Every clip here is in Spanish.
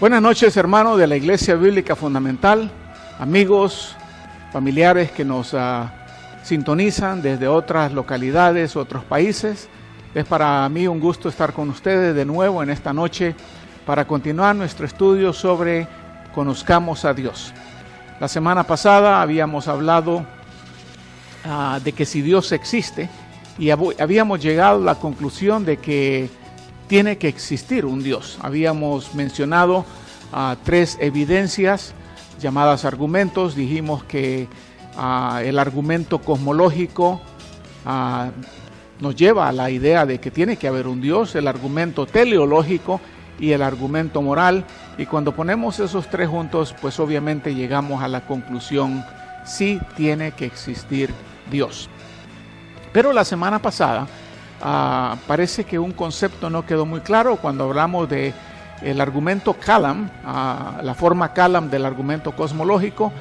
Buenas noches, hermanos de la Iglesia Bíblica Fundamental, amigos, familiares que nos sintonizan desde otras localidades, otros países. Es para mí un gusto estar con ustedes de nuevo en esta noche para continuar nuestro estudio sobre Conozcamos a Dios. La semana pasada habíamos hablado de que si Dios existe y habíamos llegado a la conclusión de que tiene que existir un Dios. Habíamos mencionado tres evidencias llamadas argumentos. Dijimos que el argumento cosmológico nos lleva a la idea de que tiene que haber un Dios, el argumento teleológico y el argumento moral. Y cuando ponemos esos tres juntos, pues obviamente llegamos a la conclusión, sí tiene que existir Dios. Pero la semana pasada parece que un concepto no quedó muy claro cuando hablamos de el argumento Kalam, la forma Kalam del argumento cosmológico,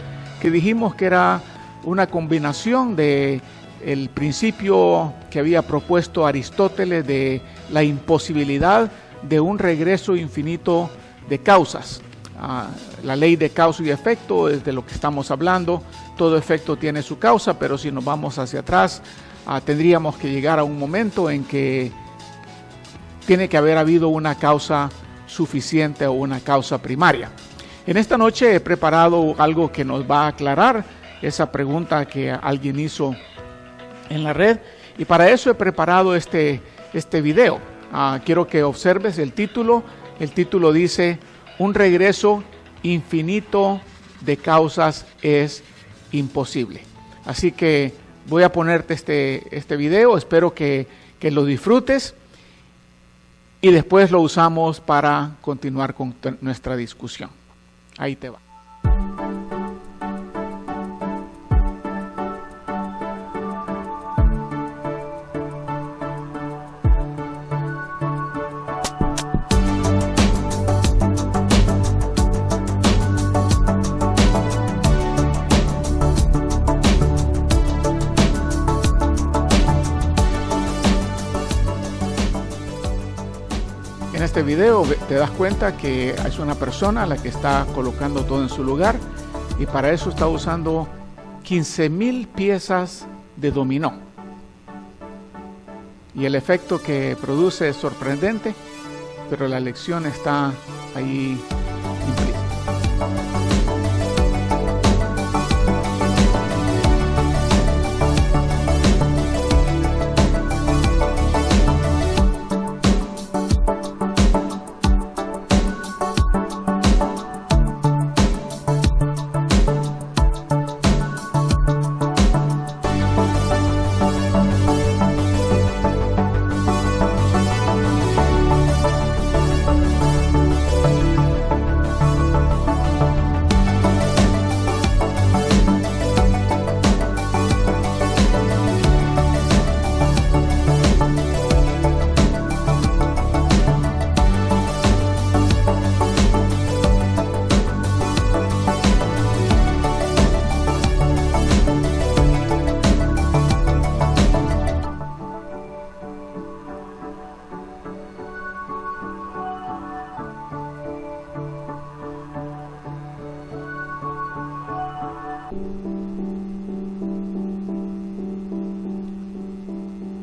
que dijimos que era una combinación de el principio que había propuesto Aristóteles de la imposibilidad de un regreso infinito de causas. La ley de causa y efecto es de lo que estamos hablando. Todo efecto tiene su causa, pero si nos vamos hacia atrás, tendríamos que llegar a un momento en que tiene que haber habido una causa suficiente o una causa primaria. En esta noche he preparado algo que nos va a aclarar esa pregunta que alguien hizo en la red, y para eso he preparado este video. Quiero que observes el título. El título dice: un regreso infinito de causas es imposible. Así que voy a ponerte este video, espero que lo disfrutes y después lo usamos para continuar con nuestra discusión. Ahí te va. En este video te das cuenta que es una persona la que está colocando todo en su lugar, y para eso está usando 15,000 piezas de dominó. Y el efecto que produce es sorprendente, pero la lección está ahí implícita.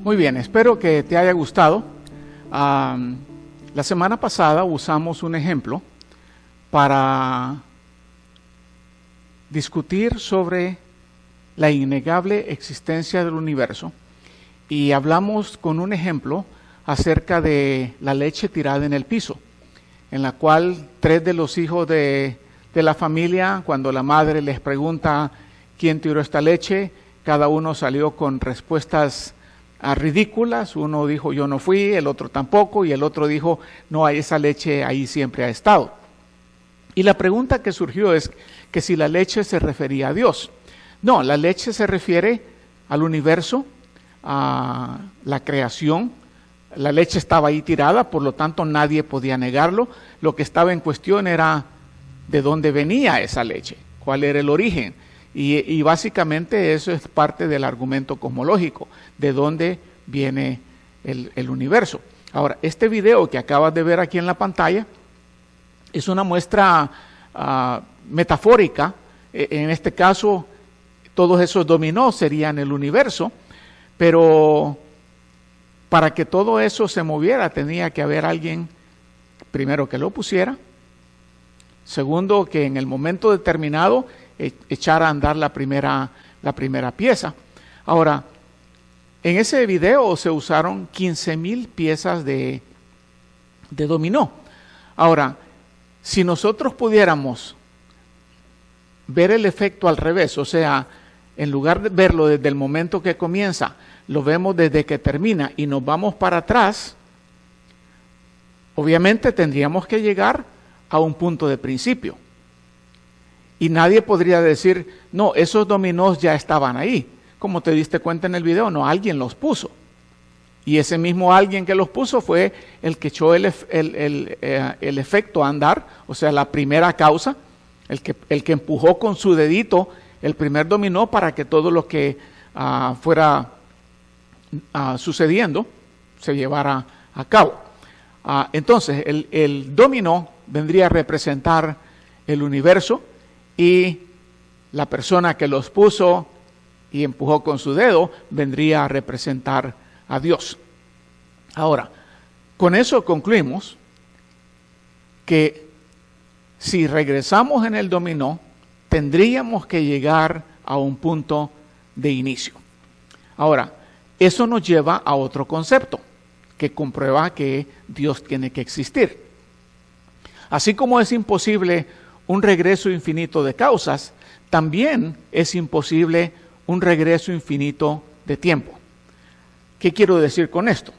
Muy bien, espero que te haya gustado. La semana pasada usamos un ejemplo para discutir sobre la innegable existencia del universo, y hablamos con un ejemplo acerca de la leche tirada en el piso, en la cual 3 de los hijos de la familia, cuando la madre les pregunta quién tiró esta leche, cada uno salió con respuestas ridículas. Uno dijo yo no fui, el otro tampoco, y el otro dijo no, esa leche ahí siempre ha estado. Y la pregunta que surgió es que si la leche se refería a Dios. No, la leche se refiere al universo, a la creación. La leche estaba ahí tirada, por lo tanto nadie podía negarlo. Lo que estaba en cuestión era de dónde venía esa leche, cuál era el origen. Y básicamente eso es parte del argumento cosmológico, de dónde viene el universo. Ahora, este video que acabas de ver aquí en la pantalla es una muestra metafórica. En este caso, todos esos dominós serían el universo, pero para que todo eso se moviera tenía que haber alguien, primero, que lo pusiera, segundo, que en el momento determinado echara a andar la primera pieza. Ahora, en ese video se usaron 15,000 piezas de dominó. Ahora, si nosotros pudiéramos ver el efecto al revés, o sea, en lugar de verlo desde el momento que comienza, lo vemos desde que termina y nos vamos para atrás, obviamente tendríamos que llegar a un punto de principio. Y nadie podría decir, no, esos dominós ya estaban ahí. Como te diste cuenta en el video, no, alguien los puso. Y ese mismo alguien que los puso fue el que echó el efecto a andar, o sea, la primera causa, el que empujó con su dedito el primer dominó para que todo lo que fuera sucediendo se llevara a cabo. Entonces, el dominó vendría a representar el universo y la persona que los puso y empujó con su dedo vendría a representar a Dios. Ahora, con eso concluimos que si regresamos en el dominó, tendríamos que llegar a un punto de inicio. Ahora, eso nos lleva a otro concepto que comprueba que Dios tiene que existir. Así como es imposible un regreso infinito de causas, también es imposible un regreso infinito de tiempo. ¿Qué quiero decir con esto?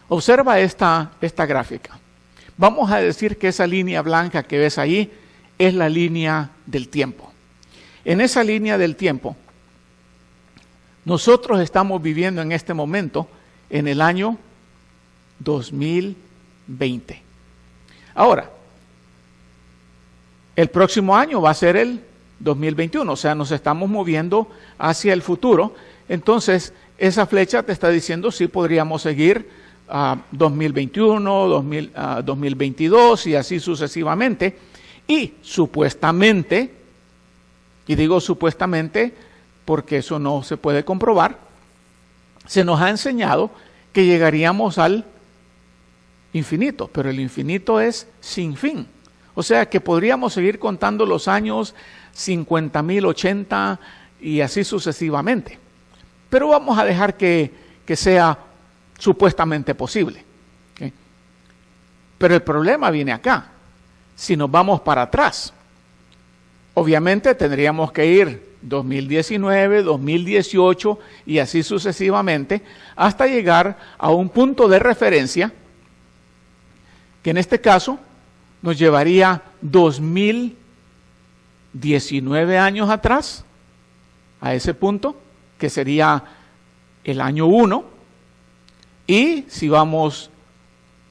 Observa esta gráfica. Vamos a decir que esa línea blanca que ves ahí es la línea del tiempo. En esa línea del tiempo, nosotros estamos viviendo en este momento en el año 2020. Ahora, el próximo año va a ser el 2021, o sea, nos estamos moviendo hacia el futuro. Entonces, esa flecha te está diciendo si podríamos seguir 2021, 2022 y así sucesivamente. Y supuestamente, y digo supuestamente porque eso no se puede comprobar, se nos ha enseñado que llegaríamos al infinito, pero el infinito es sin fin. O sea que podríamos seguir contando los años 50,000, 80 y así sucesivamente. Pero vamos a dejar que sea supuestamente posible. ¿Okay? Pero el problema viene acá. Si nos vamos para atrás, obviamente tendríamos que ir 2019, 2018 y así sucesivamente hasta llegar a un punto de referencia que en este caso nos llevaría 2019 años atrás a ese punto que sería el año 1 y si vamos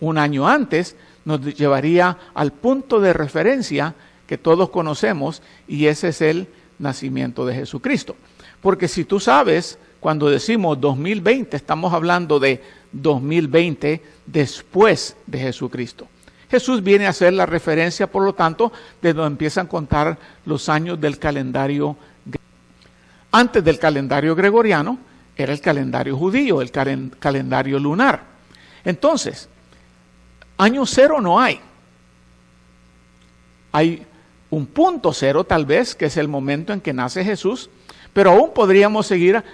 un año antes nos llevaría al punto de referencia que todos conocemos y ese es el nacimiento de Jesucristo. Porque si tú sabes, cuando decimos 2020, estamos hablando de 2020 después de Jesucristo. Jesús viene a ser la referencia, por lo tanto, de donde empiezan a contar los años del calendario. Antes del calendario gregoriano, era el calendario judío, el calendario lunar. Entonces, año cero no hay. Hay un punto cero tal vez, que es el momento en que nace Jesús, pero aún podríamos seguir.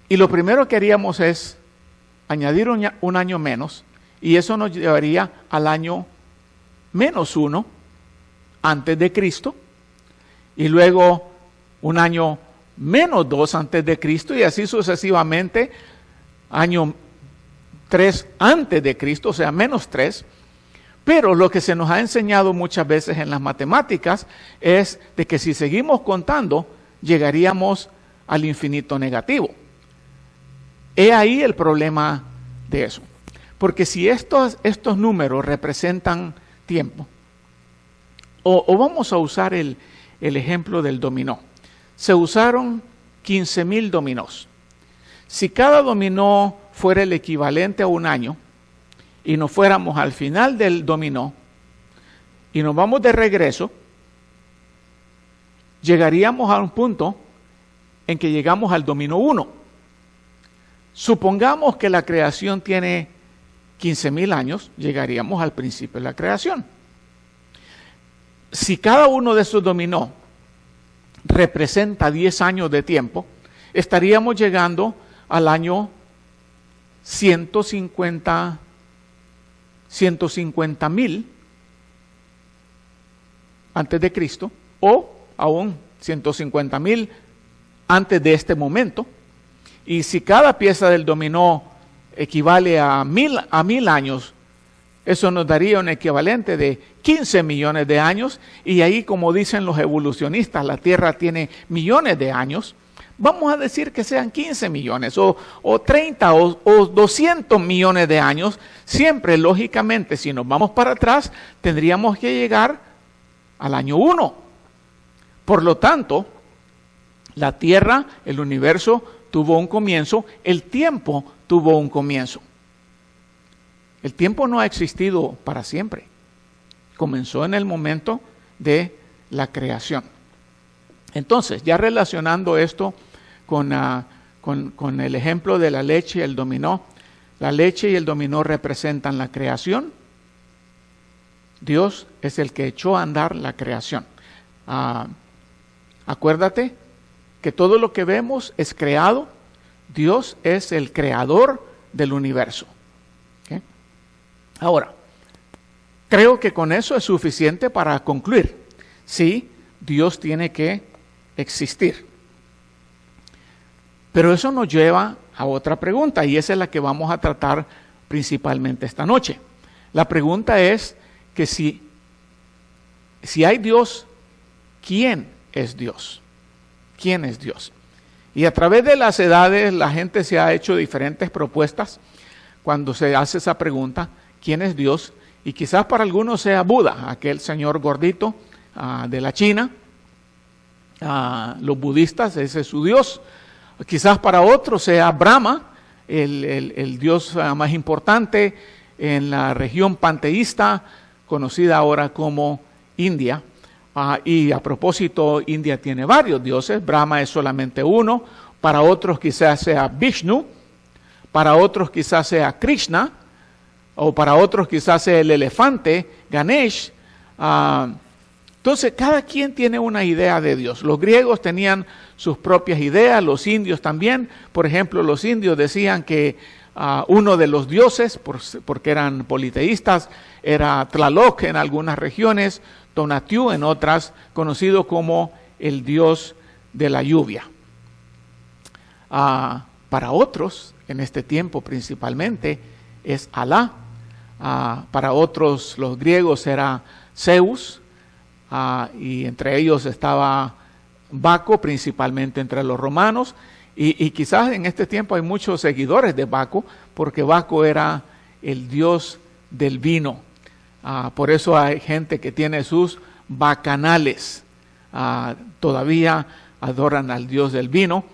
Y lo primero que haríamos es añadir un año menos, y eso nos llevaría al año -1 antes de Cristo, y luego un año -2 antes de Cristo, y así sucesivamente, año 3 antes de Cristo, o sea, -3. Pero lo que se nos ha enseñado muchas veces en las matemáticas es de que si seguimos contando, llegaríamos al infinito negativo. He ahí el problema de eso. Porque si estos números representan tiempo, o vamos a usar el ejemplo del dominó. Se usaron 15,000 dominós. Si cada dominó fuera el equivalente a un año, y nos fuéramos al final del dominó y nos vamos de regreso, llegaríamos a un punto en que llegamos al dominó 1. Supongamos que la creación tiene 15,000 años, llegaríamos al principio de la creación. Si cada uno de esos dominó representa 10 años de tiempo, estaríamos llegando al año 150,000 antes de Cristo, o aún 150,000 antes de este momento. Y si cada pieza del dominó equivale a 1000 años, eso nos daría un equivalente de 15 millones de años, y ahí, como dicen los evolucionistas, la Tierra tiene millones de años. Vamos a decir que sean 15 millones, o 30 o 200 millones de años. Siempre, lógicamente, si nos vamos para atrás, tendríamos que llegar al año 1. Por lo tanto, la Tierra, el universo, tuvo un comienzo, el tiempo tuvo un comienzo. El tiempo no ha existido para siempre. Comenzó en el momento de la creación. Entonces, ya relacionando esto con el ejemplo de la leche y el dominó, la leche y el dominó representan la creación. Dios es el que echó a andar la creación. Acuérdate que todo lo que vemos es creado. Dios es el creador del universo. ¿Okay? Ahora, creo que con eso es suficiente para concluir. Sí, Dios tiene que existir. Pero eso nos lleva a otra pregunta, y esa es la que vamos a tratar principalmente esta noche. La pregunta es que si hay Dios, ¿quién es Dios? ¿Quién es Dios? Y a través de las edades la gente se ha hecho diferentes propuestas cuando se hace esa pregunta, ¿quién es Dios? Y quizás para algunos sea Buda, aquel señor gordito de la China. Los budistas, ese es su Dios. Quizás para otros sea Brahma, el Dios más importante en la región panteísta, conocida ahora como India. Y a propósito, India tiene varios dioses, Brahma es solamente uno. Para otros quizás sea Vishnu, para otros quizás sea Krishna, o para otros quizás sea el elefante, Ganesh. Entonces, cada quien tiene una idea de Dios. Los griegos tenían sus propias ideas, los indios también. Por ejemplo, los indios decían que uno de los dioses, porque eran politeístas, era Tlaloc en algunas regiones, Tonatiuh en otras, conocido como el dios de la lluvia. Para otros, en este tiempo principalmente, es Alá. Para otros, los griegos, era Zeus. Y entre ellos estaba Baco, principalmente entre los romanos, y quizás en este tiempo hay muchos seguidores de Baco, porque Baco era el dios del vino. Por eso hay gente que tiene sus bacanales, todavía adoran al dios del vino.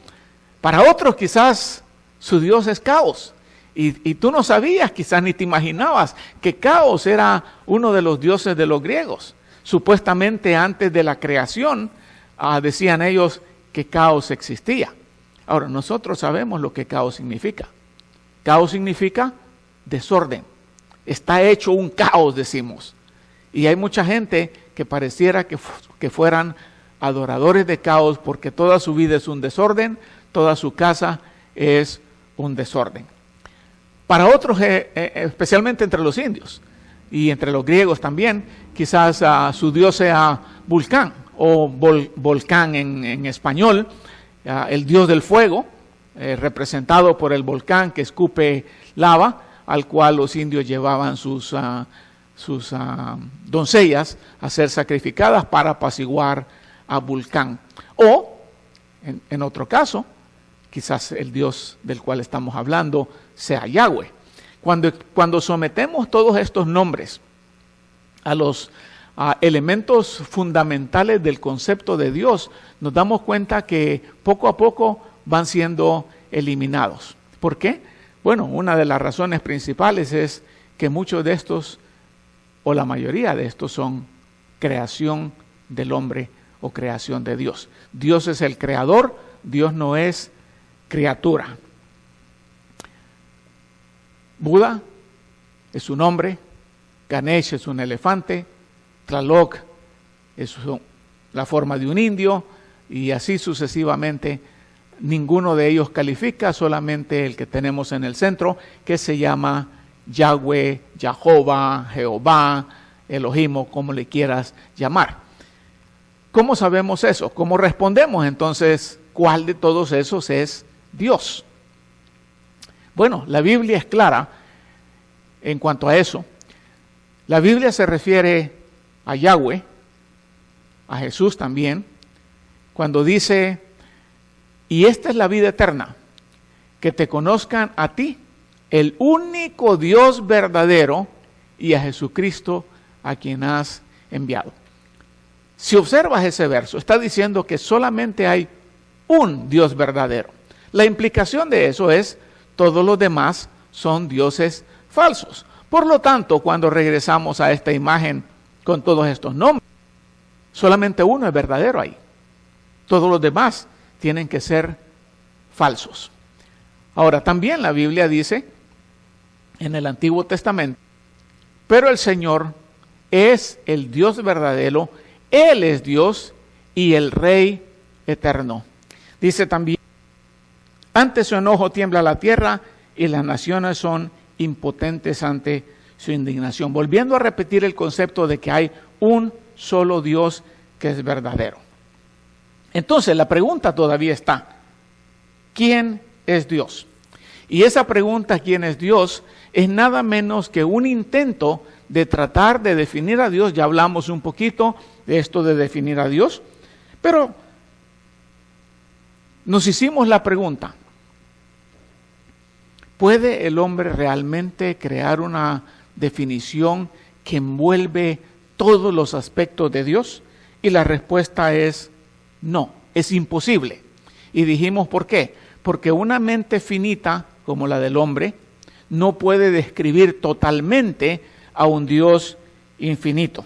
Para otros quizás su dios es Caos, y tú no sabías, quizás ni te imaginabas, que Caos era uno de los dioses de los griegos. Supuestamente antes de la creación, decían ellos que caos existía. Ahora, nosotros sabemos lo que caos significa. Caos significa desorden. Está hecho un caos, decimos. Y hay mucha gente que pareciera que fueran adoradores de caos, porque toda su vida es un desorden, toda su casa es un desorden. Para otros, especialmente entre los indios, y entre los griegos también, quizás su dios sea Vulcán, o volcán en español, el dios del fuego, representado por el volcán que escupe lava, al cual los indios llevaban sus doncellas a ser sacrificadas para apaciguar a Vulcán. O, en otro caso, quizás el dios del cual estamos hablando sea Yahweh. Cuando sometemos todos estos nombres a los elementos fundamentales del concepto de Dios, nos damos cuenta que poco a poco van siendo eliminados. ¿Por qué? Bueno, una de las razones principales es que muchos de estos, o la mayoría de estos, son creación del hombre o creación de Dios. Dios es el creador, Dios no es criatura. Buda es un hombre, Ganesh es un elefante, Tlaloc es la forma de un indio, y así sucesivamente. Ninguno de ellos califica, solamente el que tenemos en el centro, que se llama Yahweh, Jehová, Jehová, Elohim, o como le quieras llamar. ¿Cómo sabemos eso? ¿Cómo respondemos entonces? ¿Cuál de todos esos es Dios? Bueno, la Biblia es clara en cuanto a eso. La Biblia se refiere a Yahweh, a Jesús también, cuando dice: y esta es la vida eterna, que te conozcan a ti, el único Dios verdadero, y a Jesucristo, a quien has enviado. Si observas ese verso, está diciendo que solamente hay un Dios verdadero. La implicación de eso es: todos los demás son dioses falsos. Por lo tanto, cuando regresamos a esta imagen con todos estos nombres, solamente uno es verdadero ahí. Todos los demás tienen que ser falsos. Ahora, también la Biblia dice en el Antiguo Testamento: pero el Señor es el Dios verdadero, Él es Dios y el Rey eterno. Dice también: ante su enojo tiembla la tierra y las naciones son impotentes ante su indignación. Volviendo a repetir el concepto de que hay un solo Dios que es verdadero. Entonces la pregunta todavía está: ¿quién es Dios? Y esa pregunta, ¿quién es Dios?, es nada menos que un intento de tratar de definir a Dios. Ya hablamos un poquito de esto de definir a Dios, pero nos hicimos la pregunta: ¿puede el hombre realmente crear una definición que envuelve todos los aspectos de Dios? Y la respuesta es no, es imposible. Y dijimos ¿por qué? Porque una mente finita como la del hombre no puede describir totalmente a un Dios infinito.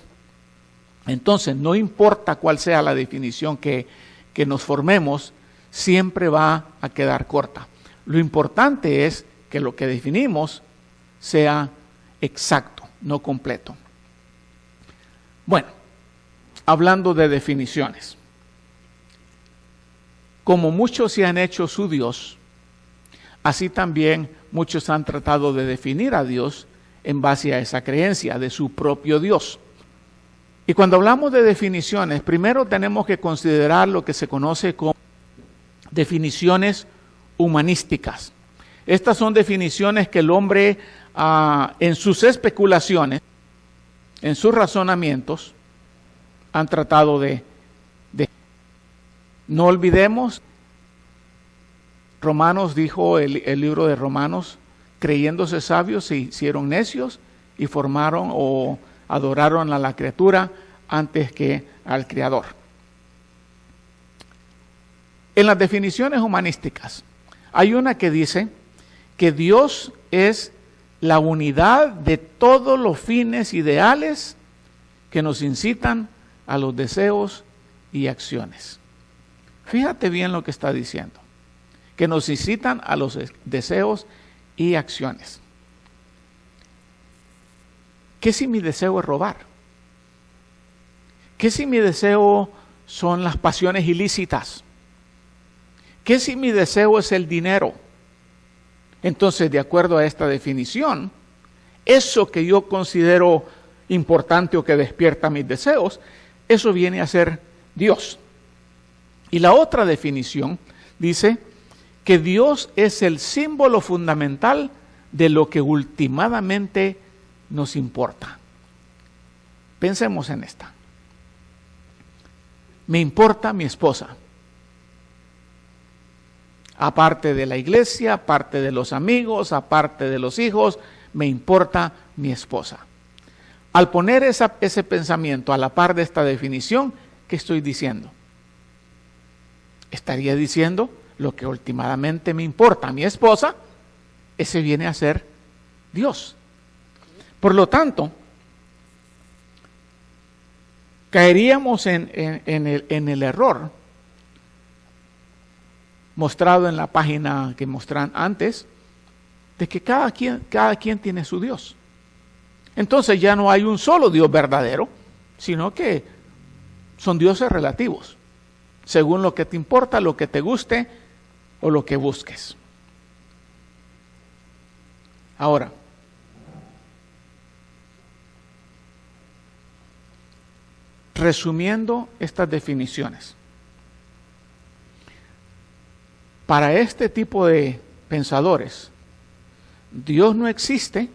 Entonces, no importa cuál sea la definición que nos formemos, siempre va a quedar corta. Lo importante es que lo que definimos sea exacto, no completo. Bueno, hablando de definiciones, como muchos se han hecho su Dios, así también muchos han tratado de definir a Dios en base a esa creencia de su propio Dios. Y cuando hablamos de definiciones, primero tenemos que considerar lo que se conoce como definiciones humanísticas. Estas son definiciones que el hombre, en sus especulaciones, en sus razonamientos, han tratado de. No olvidemos, Romanos dijo, el libro de Romanos: creyéndose sabios se hicieron necios y formaron o adoraron a la criatura antes que al Creador. En las definiciones humanísticas hay una que dice que Dios es la unidad de todos los fines ideales que nos incitan a los deseos y acciones. Fíjate bien lo que está diciendo, que nos incitan a los deseos y acciones. ¿Qué si mi deseo es robar? ¿Qué si mi deseo son las pasiones ilícitas? ¿Qué si mi deseo es el dinero? Entonces, de acuerdo a esta definición, eso que yo considero importante o que despierta mis deseos, eso viene a ser Dios. Y la otra definición dice que Dios es el símbolo fundamental de lo que últimamente nos importa. Pensemos en esta. Me importa mi esposa. Aparte de la iglesia, aparte de los amigos, aparte de los hijos, me importa mi esposa. Al poner ese pensamiento a la par de esta definición, ¿qué estoy diciendo? Estaría diciendo lo que últimamente me importa a mi esposa, ese viene a ser Dios. Por lo tanto, caeríamos en el error mostrado en la página que mostraron antes, de que cada quien tiene su Dios. Entonces ya no hay un solo Dios verdadero, sino que son dioses relativos, según lo que te importa, lo que te guste o lo que busques. Ahora, resumiendo estas definiciones, para este tipo de pensadores, Dios no existe,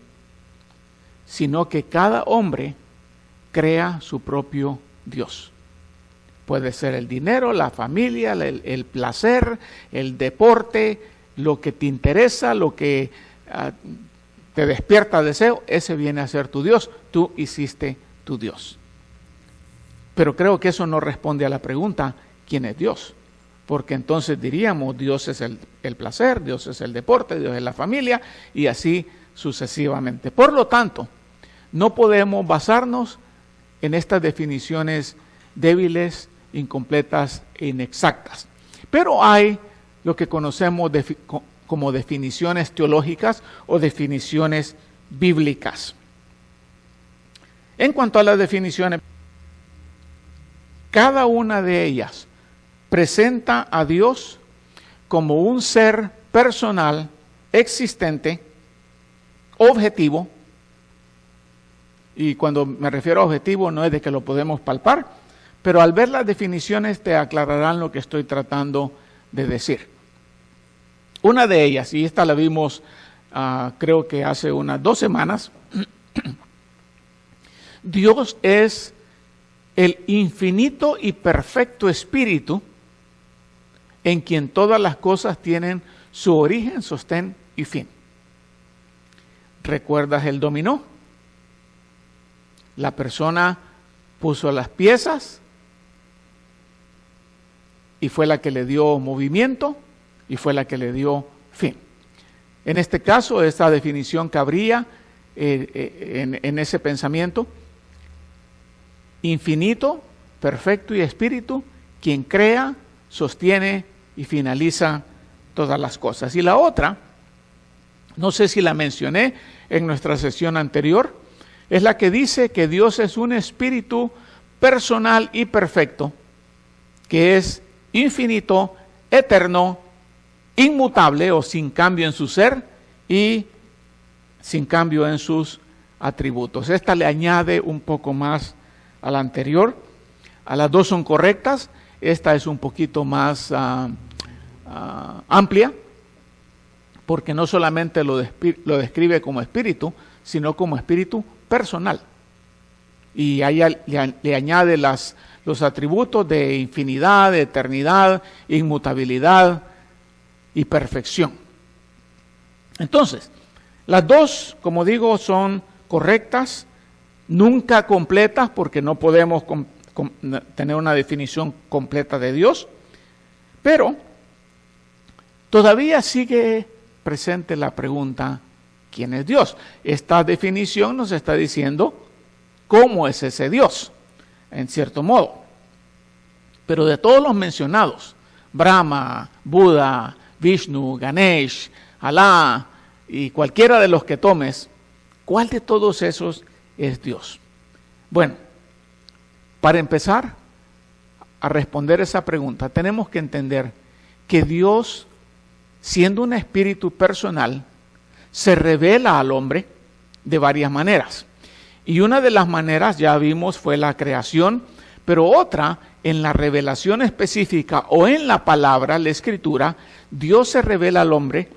sino que cada hombre crea su propio Dios. Puede ser el dinero, la familia, el placer, el deporte, lo que te interesa, lo que te despierta deseo, ese viene a ser tu Dios. Tú hiciste tu Dios. Pero creo que eso no responde a la pregunta, ¿quién es Dios? Porque entonces diríamos, Dios es el placer, Dios es el deporte, Dios es la familia, y así sucesivamente. Por lo tanto, no podemos basarnos en estas definiciones débiles, incompletas e inexactas. Pero hay lo que conocemos como definiciones teológicas o definiciones bíblicas. En cuanto a las definiciones, cada una de ellas presenta a Dios como un ser personal, existente, objetivo, y cuando me refiero a objetivo no es de que lo podemos palpar, pero al ver las definiciones te aclararán lo que estoy tratando de decir. Una de ellas, y esta la vimos creo que hace unas 2 semanas, Dios es el infinito y perfecto Espíritu en quien todas las cosas tienen su origen, sostén y fin. ¿Recuerdas el dominó? La persona puso las piezas y fue la que le dio movimiento y fue la que le dio fin. En este caso, esta definición cabría en ese pensamiento: infinito, perfecto y espíritu, quien crea, sostiene y finaliza todas las cosas. Y la otra, no sé si la mencioné en nuestra sesión anterior, es la que dice que Dios es un espíritu personal y perfecto, que es infinito, eterno, inmutable o sin cambio en su ser y sin cambio en sus atributos. Esta le añade un poco más a la anterior. A las dos son correctas. Esta es un poquito más amplia, porque no solamente lo describe como espíritu, sino como espíritu personal. Y ahí le añade los atributos de infinidad, de eternidad, inmutabilidad y perfección. Entonces, las dos, como digo, son correctas, nunca completas, porque no podemos tener una definición completa de Dios, pero todavía sigue presente la pregunta, ¿quién es Dios? Esta definición nos está diciendo cómo es ese Dios, en cierto modo. Pero de todos los mencionados, Brahma, Buda, Vishnu, Ganesh, Alá y cualquiera de los que tomes, ¿cuál de todos esos es Dios? Bueno, para empezar a responder esa pregunta, tenemos que entender que Dios, siendo un espíritu personal, se revela al hombre de varias maneras. Y una de las maneras, ya vimos, fue la creación, pero otra, en la revelación específica o en la palabra, la escritura, Dios se revela al hombre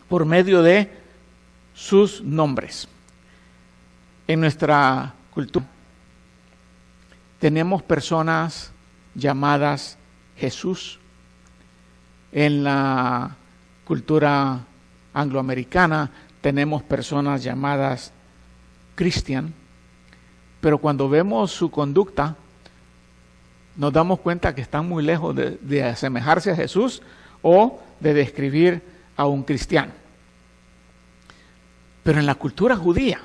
por medio de sus nombres. En nuestra cultura tenemos personas llamadas Jesús. En la cultura angloamericana tenemos personas llamadas Christian, pero cuando vemos su conducta nos damos cuenta que están muy lejos de asemejarse a Jesús o de describir a un cristiano. Pero en la cultura judía,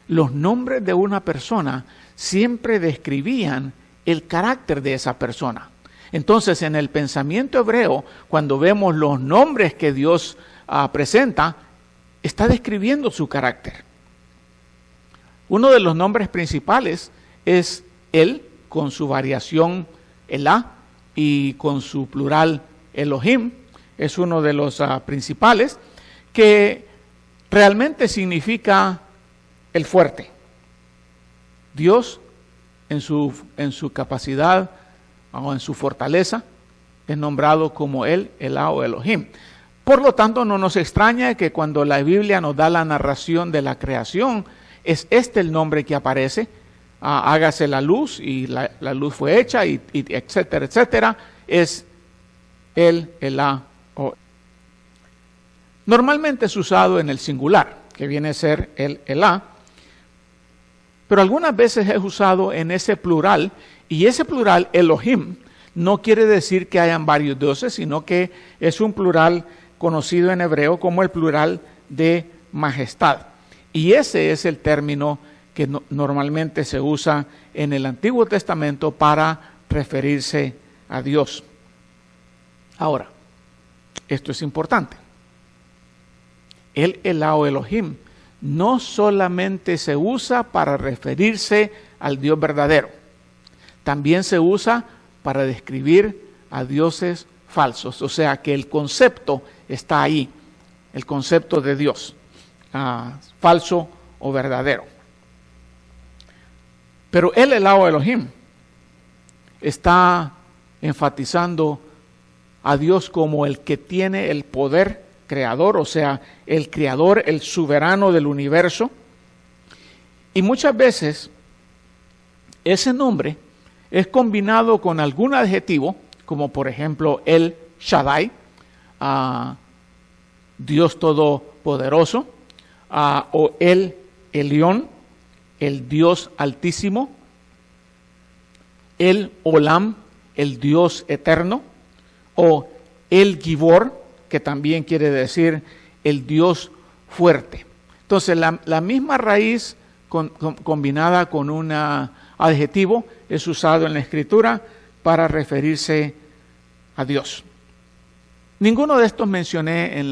los nombres de una persona siempre describían el carácter de esa persona. Entonces, en el pensamiento hebreo, cuando vemos los nombres que Dios presenta, está describiendo su carácter. Uno de los nombres principales es Él, con su variación Elá, y con su plural Elohim. Es uno de los principales, que realmente significa el fuerte. Dios, en su capacidad o en su fortaleza, es nombrado como Él, Elá o Elohim. Por lo tanto, no nos extraña que cuando la Biblia nos da la narración de la creación, es este el nombre que aparece. Hágase la luz, y la luz fue hecha, y etcétera, etcétera. Es Él, Elá o. Normalmente es usado en el singular, que viene a ser el Elá, pero algunas veces es usado en ese plural, y ese plural, Elohim, no quiere decir que hayan varios dioses, sino que es un plural conocido en hebreo como el plural de majestad. Y ese es el término que normalmente se usa en el Antiguo Testamento para referirse a Dios. Ahora, esto es importante. El Elá o Elohim no solamente se usa para referirse al Dios verdadero, también se usa para describir a dioses falsos. O sea que el concepto está ahí, el concepto de Dios, falso o verdadero. Pero el Elá o Elohim está enfatizando a Dios como el que tiene el poder creador, o sea, el creador, el soberano del universo. Y muchas veces ese nombre es combinado con algún adjetivo, como por ejemplo el Shaddai, Dios todopoderoso, o el Elión, el Dios altísimo, el Olam, el Dios eterno, o el Gibor, que también quiere decir el Dios fuerte. Entonces la misma raíz combinada con un adjetivo es usado en la Escritura para referirse a Dios. Ninguno de estos mencioné en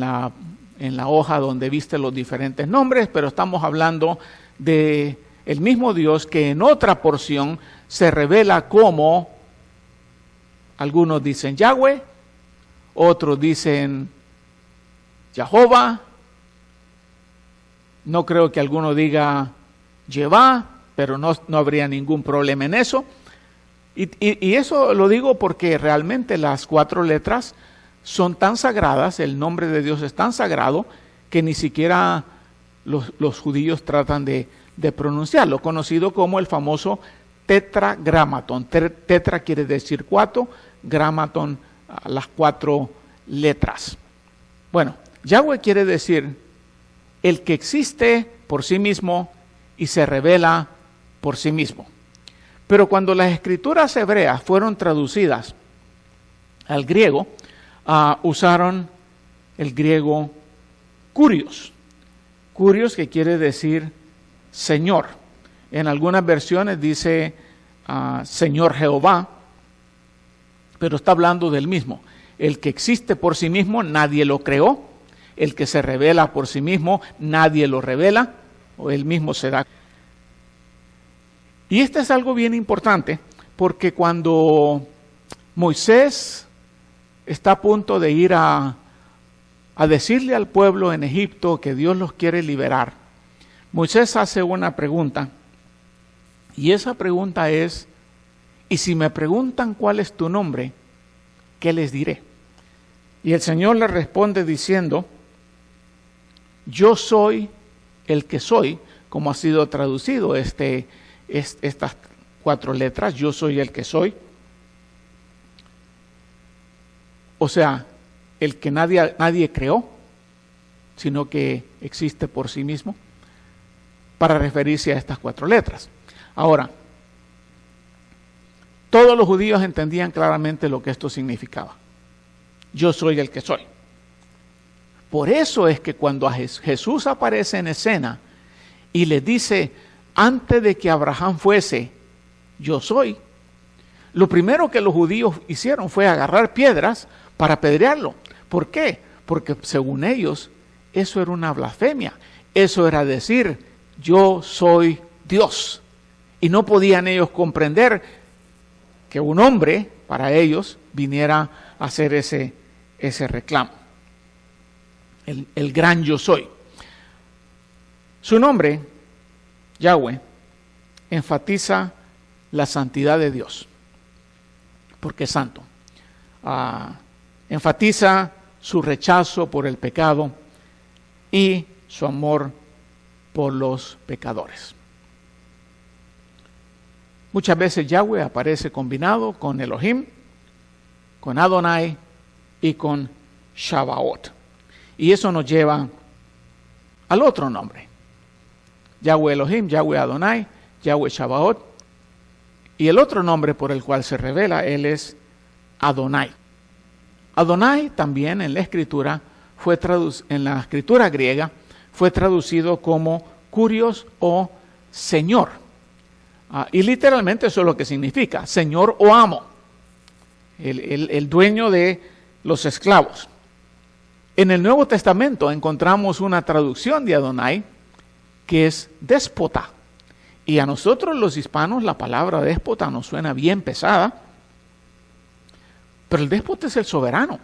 la hoja donde viste los diferentes nombres, pero estamos hablando de el mismo Dios que en otra porción se revela como, algunos dicen Yahweh, otros dicen Jehová, no creo que alguno diga Jehová, pero no habría ningún problema en eso. Y eso lo digo porque realmente las 4 letras son tan sagradas, el nombre de Dios es tan sagrado, que ni siquiera los judíos tratan de pronunciarlo, conocido como el famoso tetragramaton. Tetra quiere decir 4, gramaton las 4 letras. Bueno, Yahweh quiere decir el que existe por sí mismo y se revela por sí mismo. Pero cuando las escrituras hebreas fueron traducidas al griego, usaron el griego kurios. Kurios, que quiere decir Señor. En algunas versiones dice Señor Jehová, pero está hablando del mismo. El que existe por sí mismo, nadie lo creó. El que se revela por sí mismo, nadie lo revela, o él mismo se da. Y esto es algo bien importante, porque cuando Moisés está a punto de ir a decirle al pueblo en Egipto que Dios los quiere liberar, Moisés hace una pregunta, y esa pregunta es: y si me preguntan cuál es tu nombre, ¿qué les diré? Y el Señor le responde diciendo: yo soy el que soy, como ha sido traducido estas 4 letras, yo soy el que soy. O sea, el que nadie creó, sino que existe por sí mismo, para referirse a estas 4 letras. Ahora, todos los judíos entendían claramente lo que esto significaba. Yo soy el que soy. Por eso es que cuando Jesús aparece en escena y les dice, antes de que Abraham fuese, yo soy. Lo primero que los judíos hicieron fue agarrar piedras para apedrearlo. ¿Por qué? Porque según ellos, eso era una blasfemia. Eso era decir, yo soy Dios. Y no podían ellos comprender que un hombre, para ellos, viniera a hacer ese reclamo. El gran yo soy. Su nombre, Yahweh, enfatiza la santidad de Dios, porque es santo. Enfatiza su rechazo por el pecado y su amor por los pecadores. Muchas veces Yahweh aparece combinado con Elohim, con Adonai y con Shabaoth. Y eso nos lleva al otro nombre. Yahweh Elohim, Yahweh Adonai, Yahweh Shabaoth. Y el otro nombre por el cual se revela él es Adonai. Adonai también en la escritura en la escritura griega fue traducido como Kurios o Señor. Y literalmente eso es lo que significa, Señor o amo, el dueño de los esclavos. En el Nuevo Testamento encontramos una traducción de Adonai que es déspota. Y a nosotros los hispanos la palabra déspota nos suena bien pesada, pero el déspota es el soberano,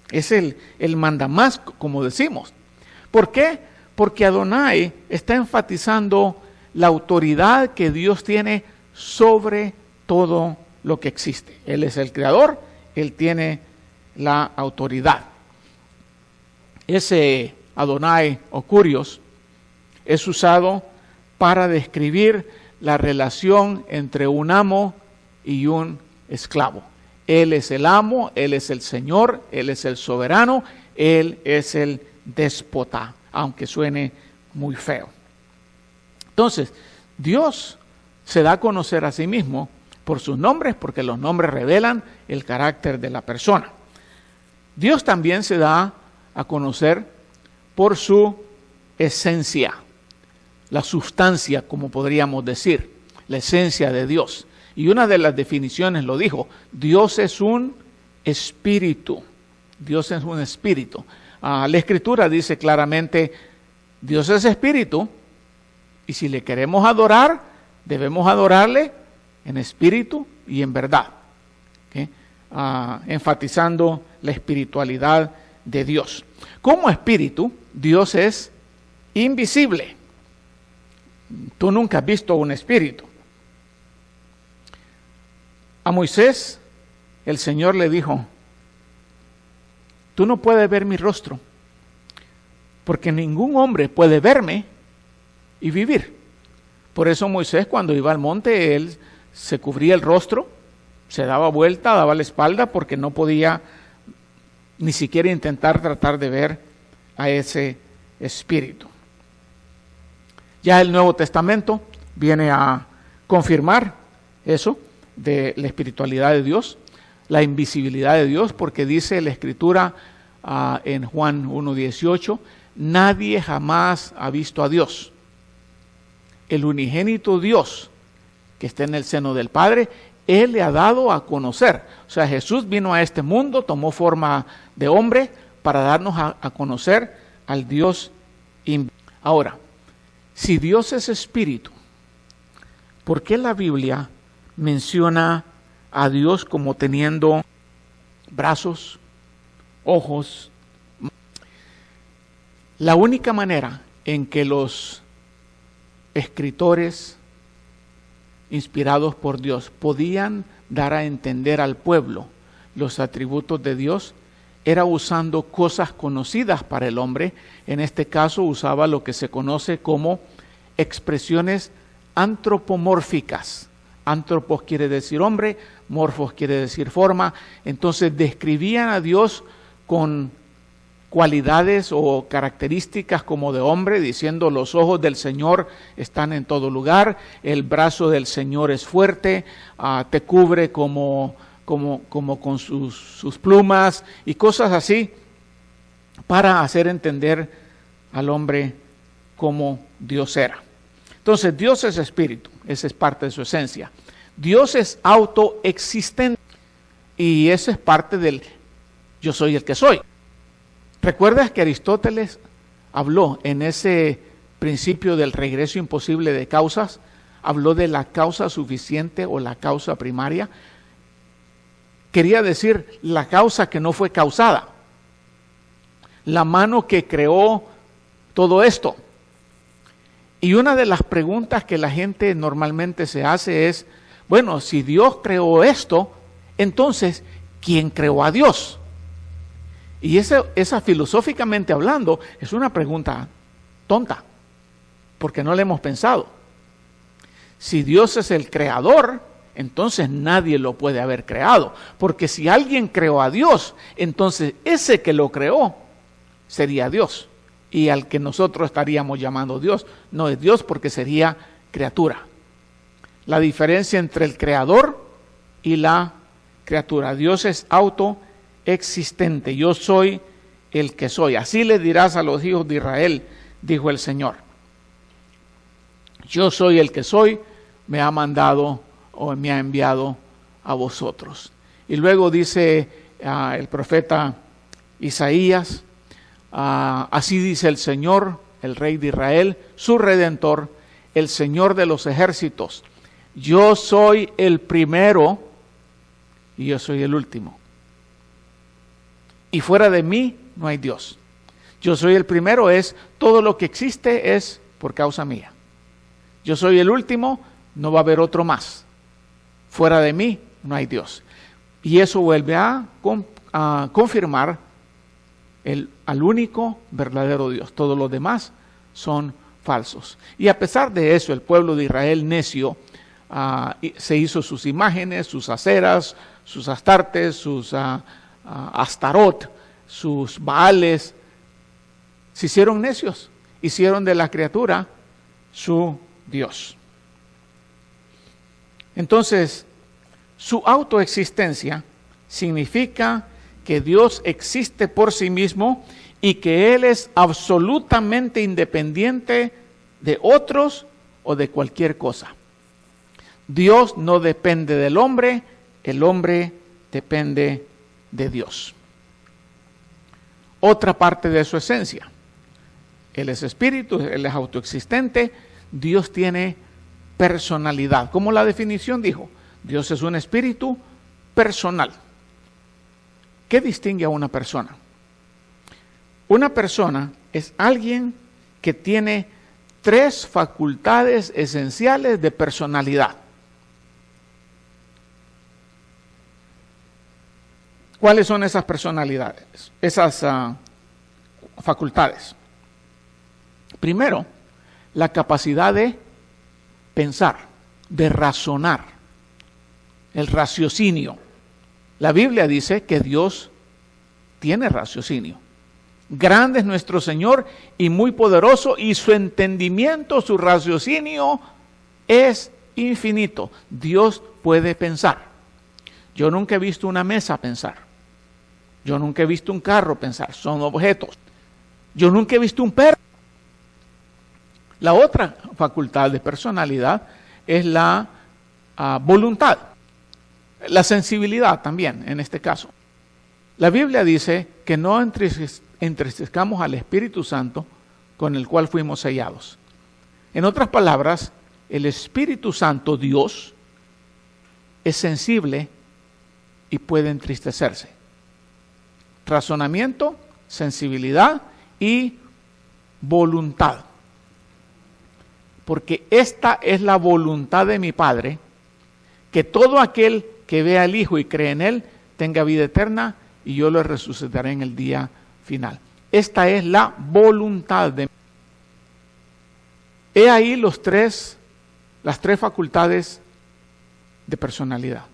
es el mandamás, como decimos. ¿Por qué? Porque Adonai está enfatizando la autoridad que Dios tiene sobre todo lo que existe. Él es el creador, Él tiene la autoridad. Ese Adonai o Kurios es usado para describir la relación entre un amo y un esclavo. Él es el amo, Él es el Señor, Él es el soberano, Él es el déspota, aunque suene muy feo. Entonces, Dios se da a conocer a sí mismo por sus nombres, porque los nombres revelan el carácter de la persona. Dios también se da a conocer por su esencia, la sustancia, como podríamos decir, la esencia de Dios. Y una de las definiciones lo dijo, Dios es un espíritu. Dios es un espíritu. La Escritura dice claramente, Dios es espíritu, y si le queremos adorar, debemos adorarle en espíritu y en verdad. ¿Okay? Enfatizando la espiritualidad de Dios. Como espíritu, Dios es invisible. Tú nunca has visto un espíritu. A Moisés, el Señor le dijo, tú no puedes ver mi rostro, porque ningún hombre puede verme y vivir. Por eso Moisés, cuando iba al monte, él se cubría el rostro, se daba vuelta, daba la espalda, porque no podía ni siquiera intentar tratar de ver a ese espíritu. Ya el Nuevo Testamento viene a confirmar eso de la espiritualidad de Dios, la invisibilidad de Dios, porque dice la Escritura en Juan 1:18, nadie jamás ha visto a Dios. El unigénito Dios que está en el seno del Padre, Él le ha dado a conocer. O sea, Jesús vino a este mundo, tomó forma de hombre para darnos a conocer al Dios invisible. Ahora, si Dios es espíritu, ¿por qué la Biblia menciona a Dios como teniendo brazos, ojos? La única manera en que los escritores inspirados por Dios podían dar a entender al pueblo los atributos de Dios era usando cosas conocidas para el hombre. En este caso usaba lo que se conoce como expresiones antropomórficas. Antropos quiere decir hombre, morfos quiere decir forma. Entonces describían a Dios con cualidades o características como de hombre, diciendo los ojos del Señor están en todo lugar, el brazo del Señor es fuerte, te cubre como con sus plumas y cosas así, para hacer entender al hombre cómo Dios era. Entonces Dios es espíritu, esa es parte de su esencia. Dios es autoexistente y eso es parte del yo soy el que soy. ¿Recuerdas que Aristóteles habló en ese principio del regreso imposible de causas? Habló de la causa suficiente o la causa primaria. Quería decir la causa que no fue causada. La mano que creó todo esto. Y una de las preguntas que la gente normalmente se hace es, bueno, si Dios creó esto, entonces, ¿quién creó a Dios? Y esa filosóficamente hablando es una pregunta tonta, porque no la hemos pensado. Si Dios es el creador, entonces nadie lo puede haber creado, porque si alguien creó a Dios, entonces ese que lo creó sería Dios, y al que nosotros estaríamos llamando Dios no es Dios porque sería criatura. La diferencia entre el creador y la criatura. Dios es autoexistente. Yo soy el que soy. Así le dirás a los hijos de Israel, dijo el Señor. Yo soy el que soy, me ha mandado o me ha enviado a vosotros. Y luego dice el profeta Isaías, así dice el Señor, el Rey de Israel, su Redentor, el Señor de los ejércitos. Yo soy el primero y yo soy el último. Y fuera de mí no hay Dios. Yo soy el primero, es todo lo que existe es por causa mía. Yo soy el último, no va a haber otro más. Fuera de mí no hay Dios. Y eso vuelve a confirmar al único verdadero Dios. Todos los demás son falsos. Y a pesar de eso, el pueblo de Israel necio se hizo sus imágenes, sus aceras, sus astartes, sus astarot, sus baales. Se hicieron necios, hicieron de la criatura su Dios. Entonces, su autoexistencia significa que Dios existe por sí mismo y que Él es absolutamente independiente de otros o de cualquier cosa. Dios no depende del hombre, el hombre depende de Dios. Otra parte de su esencia. Él es espíritu, Él es autoexistente, Dios tiene personalidad. Como la definición dijo, Dios es un espíritu personal. ¿Qué distingue a una persona? Una persona es alguien que tiene 3 facultades esenciales de personalidad. ¿Cuáles son esas personalidades? Esas facultades. Primero, la capacidad de pensar, de razonar, el raciocinio. La Biblia dice que Dios tiene raciocinio. Grande es nuestro Señor y muy poderoso, y su entendimiento, su raciocinio es infinito. Dios puede pensar. Yo nunca he visto una mesa pensar. Yo nunca he visto un carro pensar. Son objetos. Yo nunca he visto un perro. La otra facultad de personalidad es la voluntad. La sensibilidad también, en este caso. La Biblia dice que no entristezcamos al Espíritu Santo con el cual fuimos sellados. En otras palabras, el Espíritu Santo, Dios, es sensible y puede entristecerse. Razonamiento, sensibilidad y voluntad. Porque esta es la voluntad de mi Padre, que todo aquel que vea al Hijo y cree en Él tenga vida eterna, y yo lo resucitaré en el día final. Esta es la voluntad de mi Padre. He ahí las tres facultades de personalidad: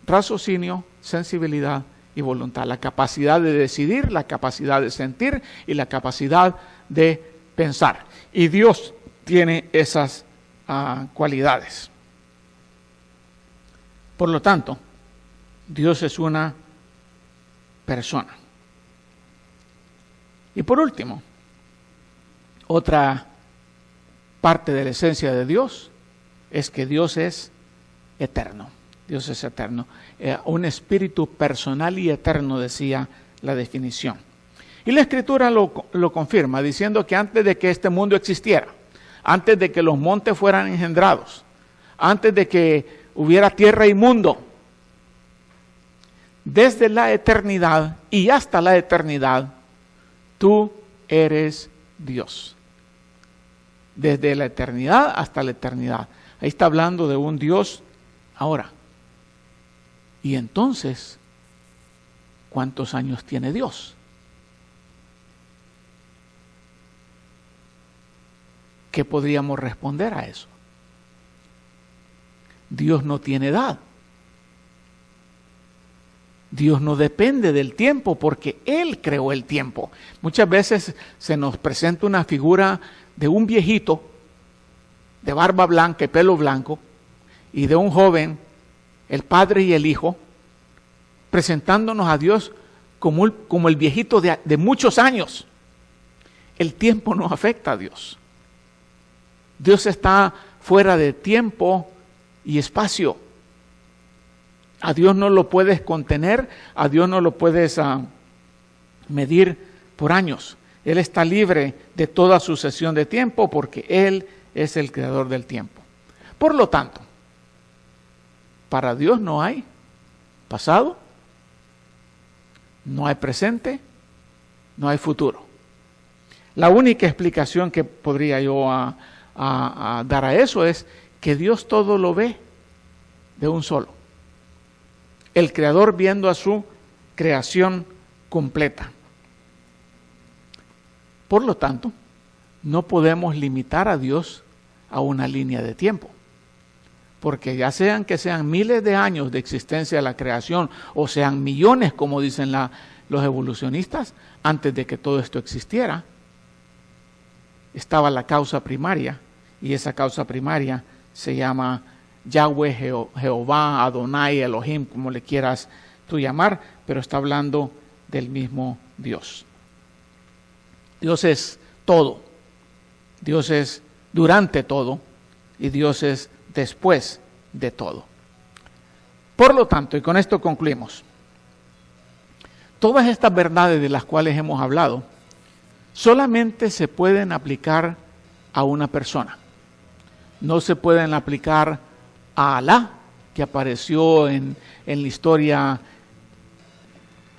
raciocinio, sensibilidad y voluntad. La capacidad de decidir, la capacidad de sentir y la capacidad de pensar. Y Dios tiene esas cualidades. Por lo tanto, Dios es una persona. Y por último, otra parte de la esencia de Dios es que Dios es eterno. Dios es eterno. Un espíritu personal y eterno, decía la definición. Y la Escritura lo confirma, diciendo que antes de que este mundo existiera, antes de que los montes fueran engendrados, antes de que hubiera tierra y mundo, desde la eternidad y hasta la eternidad, tú eres Dios. Desde la eternidad hasta la eternidad. Ahí está hablando de un Dios ahora. Y entonces, ¿cuántos años tiene Dios? ¿Qué podríamos responder a eso? Dios no tiene edad. Dios no depende del tiempo porque Él creó el tiempo. Muchas veces se nos presenta una figura de un viejito de barba blanca y pelo blanco y de un joven, el padre y el hijo, presentándonos a Dios como el viejito de muchos años. El tiempo no afecta a Dios. Dios está fuera de tiempo y espacio. A Dios no lo puedes contener, a Dios no lo puedes medir por años. Él está libre de toda sucesión de tiempo porque Él es el creador del tiempo. Por lo tanto, para Dios no hay pasado, no hay presente, no hay futuro. La única explicación que podría yo dar a eso es que Dios todo lo ve de un solo. El Creador viendo a su creación completa. Por lo tanto, no podemos limitar a Dios a una línea de tiempo. Porque ya sean que sean miles de años de existencia de la creación o sean millones, como dicen los evolucionistas, antes de que todo esto existiera, estaba la causa primaria, y esa causa primaria se llama Yahweh, Jehová, Adonai, Elohim, como le quieras tú llamar, pero está hablando del mismo Dios. Dios es todo, Dios es durante todo y Dios es después de todo. Por lo tanto, y con esto concluimos, todas estas verdades de las cuales hemos hablado solamente se pueden aplicar a una persona. No se pueden aplicar a Alá, que apareció en la historia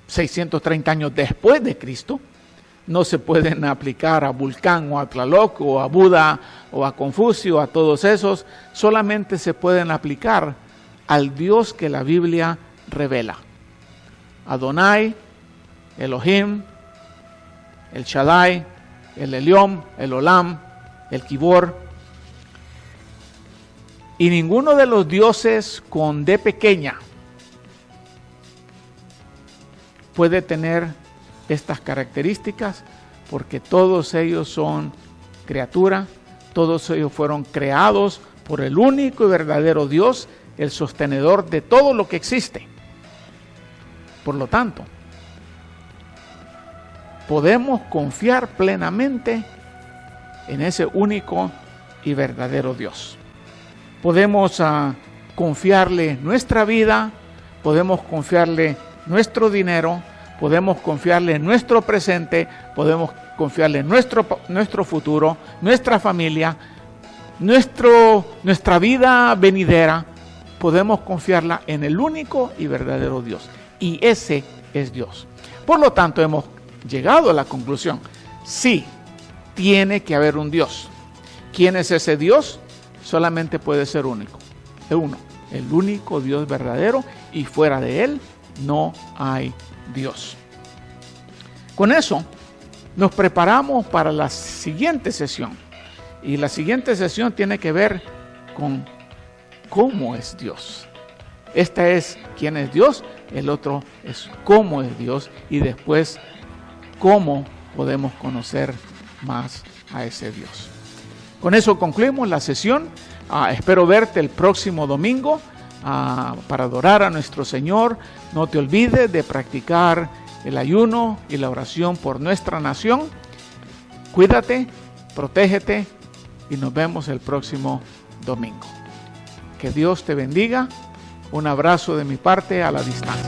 630 años después de Cristo. No se pueden aplicar a Vulcán o a Tlaloc o a Buda o a Confucio, a todos esos. Solamente se pueden aplicar al Dios que la Biblia revela. Adonai, Elohim, el Shaddai, el Elión, el Olam, el Kibor. Y ninguno de los dioses con D pequeña puede tener estas características porque todos ellos son criatura, todos ellos fueron creados por el único y verdadero Dios, el sostenedor de todo lo que existe. Por lo tanto, podemos confiar plenamente en ese único y verdadero Dios. Podemos confiarle nuestra vida, podemos confiarle nuestro dinero, podemos confiarle nuestro presente, podemos confiarle nuestro futuro, nuestra familia, nuestra vida venidera. Podemos confiarla en el único y verdadero Dios. Y ese es Dios. Por lo tanto, hemos llegado a la conclusión. Sí, tiene que haber un Dios. ¿Quién es ese Dios? Solamente puede ser único. Es uno. El único Dios verdadero y fuera de Él no hay Dios. Con eso nos preparamos para la siguiente sesión. Y la siguiente sesión tiene que ver con cómo es Dios. Esta es quién es Dios, el otro es cómo es Dios y después cómo podemos conocer más a ese Dios. Con eso concluimos la sesión. Espero verte el próximo domingo para adorar a nuestro Señor. No te olvides de practicar el ayuno y la oración por nuestra nación. Cuídate, protégete y nos vemos el próximo domingo. Que Dios te bendiga. Un abrazo de mi parte a la distancia.